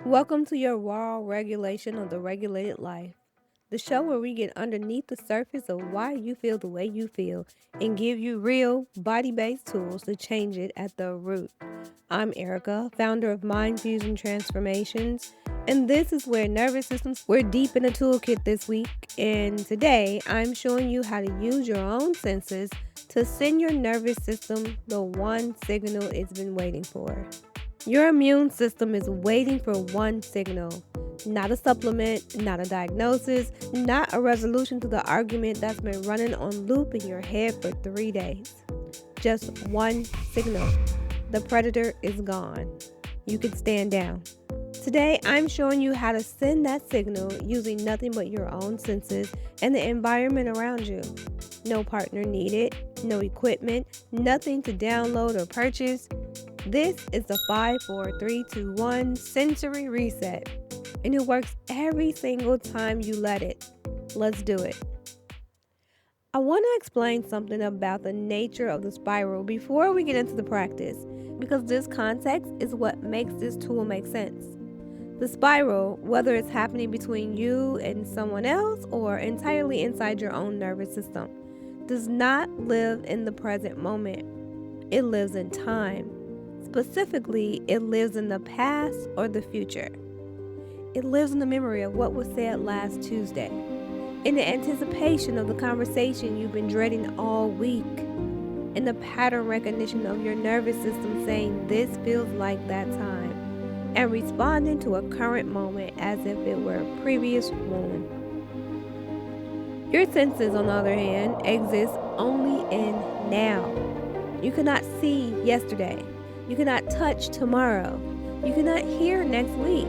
Welcome to your raw regulation of the regulated life, the show where we get underneath the surface of why you feel the way you feel and give you real body based tools to change it at the root. I'm Erica, founder of Mind Fusion Transformations, and this is where nervous systems, we're deep in the toolkit this week. And today I'm showing you how to use your own senses to send your nervous system the one signal it's been waiting for. Your immune system is waiting for one signal, not a supplement, not a diagnosis, not a resolution to the argument that's been running on loop in your head for 3 days. Just one signal. The predator is gone. You can stand down. Today, I'm showing you how to send that signal using nothing but your own senses and the environment around you. No partner needed, no equipment, nothing to download or purchase. This is the 5, 4, 3, 2, 1 sensory reset, and it works every single time you let it. Let's do it. I want to explain something about the nature of the spiral before we get into the practice, because this context is what makes this tool make sense. The spiral, whether it's happening between you and someone else or entirely inside your own nervous system, does not live in the present moment. It lives in time. Specifically, it lives in the past or the future. It lives in the memory of what was said last Tuesday, in the anticipation of the conversation you've been dreading all week, in the pattern recognition of your nervous system saying this feels like that time, and responding to a current moment as if it were a previous wound. Your senses, on the other hand, exist only in now. You cannot see yesterday. You cannot touch tomorrow. You cannot hear next week.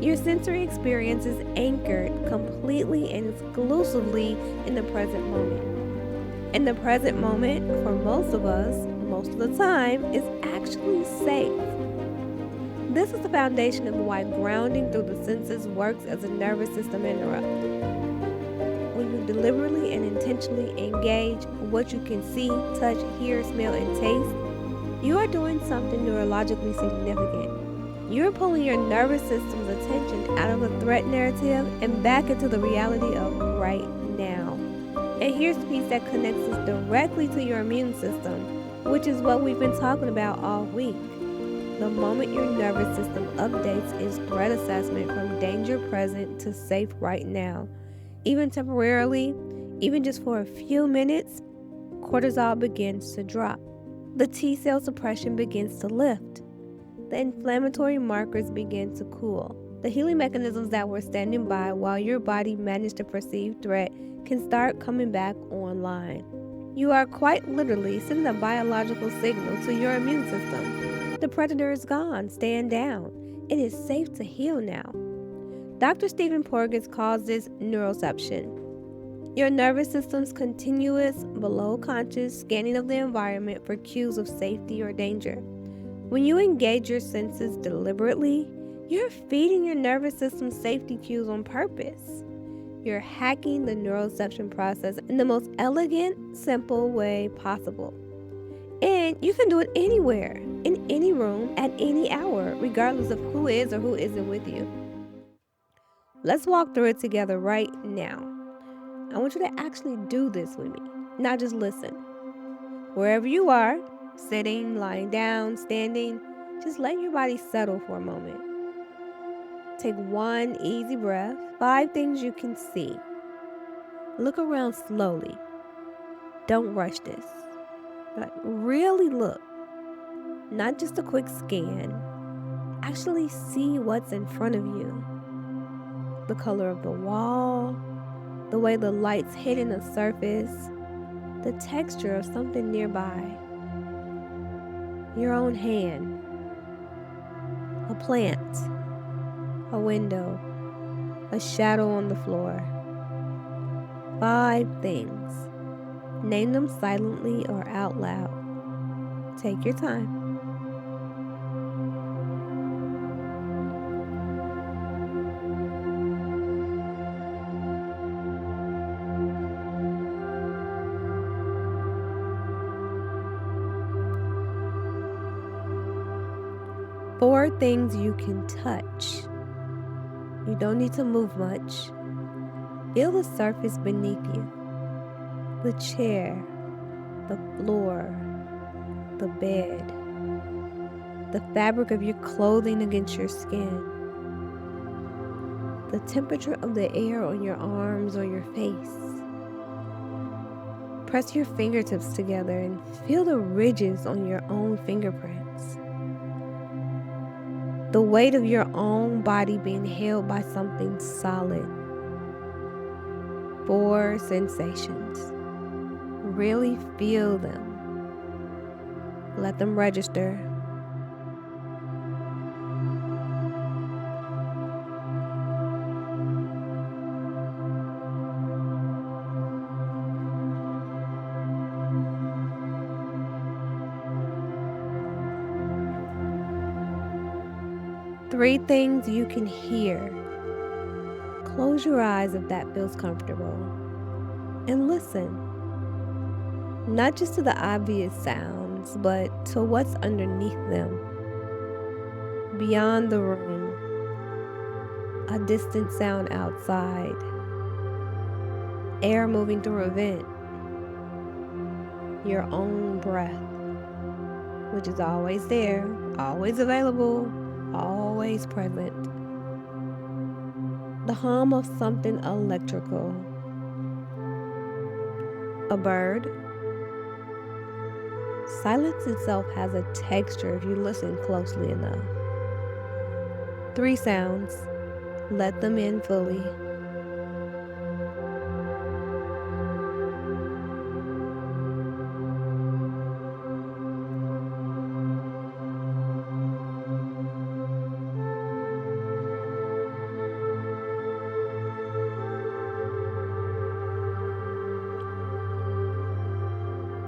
Your sensory experience is anchored completely and exclusively in the present moment. And the present moment, for most of us, most of the time, is actually safe. This is the foundation of why grounding through the senses works as a nervous system interrupt. When you deliberately and intentionally engage what you can see, touch, hear, smell, and taste, you are doing something neurologically significant. You're pulling your nervous system's attention out of the threat narrative and back into the reality of right now. And here's the piece that connects us directly to your immune system, which is what we've been talking about all week. The moment your nervous system updates its threat assessment from danger present to safe right now, even temporarily, even just for a few minutes, cortisol begins to drop. The T-cell suppression begins to lift. The inflammatory markers begin to cool. The healing mechanisms that were standing by while your body managed a perceived threat can start coming back online. You are quite literally sending a biological signal to your immune system. The predator is gone. Stand down. It is safe to heal now. Dr. Stephen Porges calls this neuroception. Your nervous system's continuous, below-conscious scanning of the environment for cues of safety or danger. When you engage your senses deliberately, you're feeding your nervous system safety cues on purpose. You're hacking the neuroception process in the most elegant, simple way possible. And you can do it anywhere, in any room, at any hour, regardless of who is or who isn't with you. Let's walk through it together right now. I want you to actually do this with me, not just listen. Wherever you are, sitting, lying down, standing, just let your body settle for a moment. Take one easy breath. 5 things you can see. Look around slowly. Don't rush this. Really look. Not just a quick scan. Actually see what's in front of you. The color of the wall, the way the light's hitting the surface, the texture of something nearby, your own hand, a plant, a window, a shadow on the floor. 5 things. Name them silently or out loud. Take your time. 4 things you can touch. You don't need to move much. Feel the surface beneath you. The chair, the floor, the bed, the fabric of your clothing against your skin, the temperature of the air on your arms or your face. Press your fingertips together and feel the ridges on your own fingerprints. The weight of your own body being held by something solid. 4 sensations. Really feel them. Let them register. Three things you can hear. Close your eyes if that feels comfortable. And listen. Not just to the obvious sounds, but to what's underneath them. Beyond the room. A distant sound outside. Air moving through a vent. Your own breath, which is always there, always available, always present. The hum of something electrical. A bird. Silence itself has a texture if you listen closely enough. 3 sounds. Let them in fully.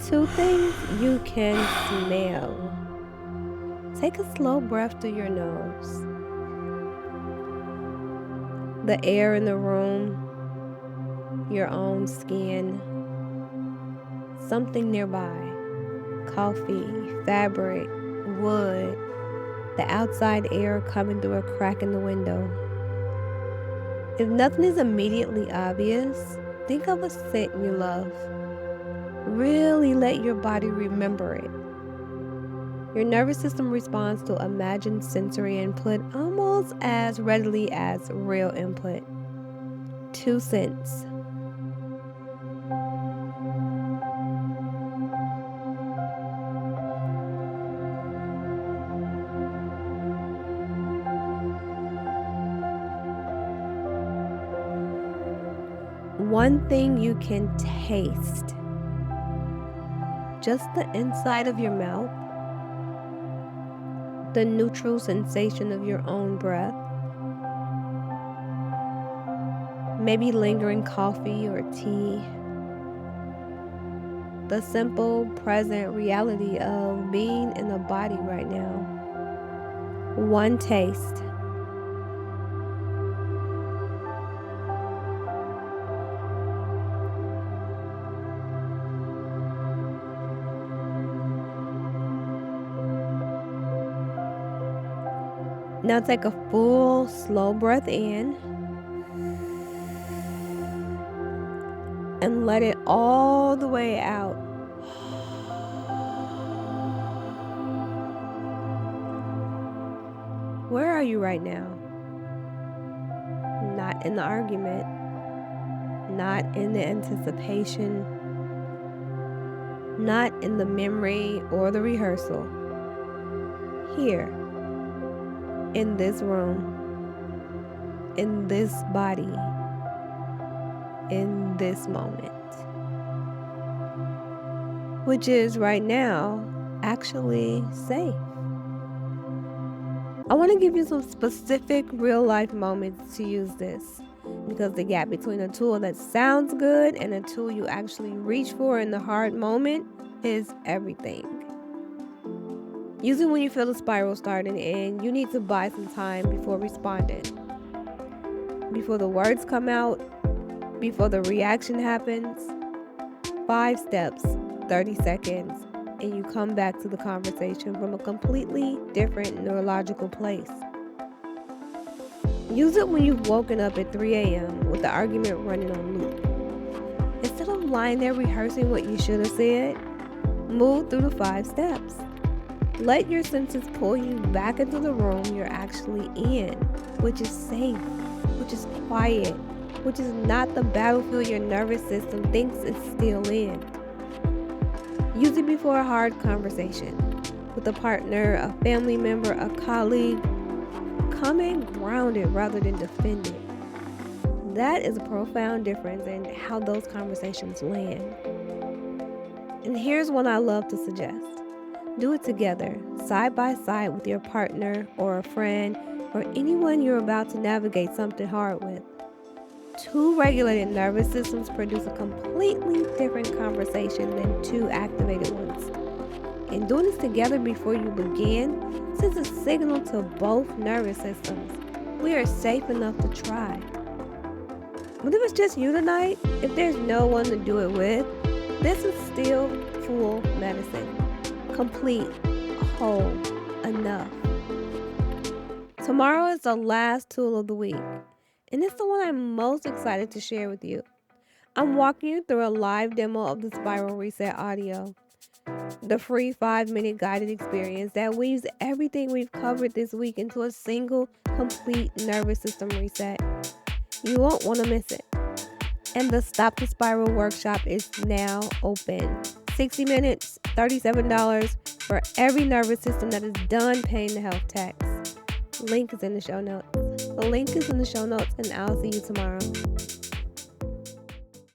Two things you can smell. Take a slow breath through your nose. The air in the room, your own skin, something nearby. Coffee, fabric, wood, the outside air coming through a crack in the window. If nothing is immediately obvious, think of a scent you love. Really let your body remember it. Your nervous system responds to imagined sensory input almost as readily as real input. 2 scents. One thing you can taste. Just the inside of your mouth. The neutral sensation of your own breath. Maybe lingering coffee or tea. The simple, present reality of being in a body right now. One taste. Now take a full, slow breath in and let it all the way out. Where are you right now? Not in the argument, not in the anticipation, not in the memory or the rehearsal. Here. In this room, in this body, in this moment, which is right now actually safe. I want to give you some specific real life moments to use this, because the gap between a tool that sounds good and a tool you actually reach for in the hard moment is everything. Use it when you feel the spiral starting and you need to buy some time before responding. Before the words come out, before the reaction happens. 5 steps, 30 seconds, and you come back to the conversation from a completely different neurological place. Use it when you've woken up at 3 a.m. with the argument running on loop. Instead of lying there rehearsing what you should have said, move through the 5 steps. Let your senses pull you back into the room you're actually in, which is safe, which is quiet, which is not the battlefield your nervous system thinks it's still in. Use it before a hard conversation with a partner, a family member, a colleague. Come in grounded rather than defended. That is a profound difference in how those conversations land. And here's one I love to suggest. Do it together, side by side with your partner or a friend or anyone you're about to navigate something hard with. 2 regulated nervous systems produce a completely different conversation than 2 activated ones. And doing this together before you begin sends a signal to both nervous systems. We are safe enough to try. But if it's just you tonight, if there's no one to do it with, this is still full medicine. Complete, whole, enough. Tomorrow is the last tool of the week, and it's the one I'm most excited to share with you. I'm walking you through a live demo of the Spiral Reset audio, the free 5-minute guided experience that weaves everything we've covered this week into a single, complete nervous system reset. You won't want to miss it. And the Stop the Spiral workshop is now open. 60 minutes, $37 for every nervous system that is done paying the health tax. Link is in the show notes. The link is in the show notes, and I'll see you tomorrow.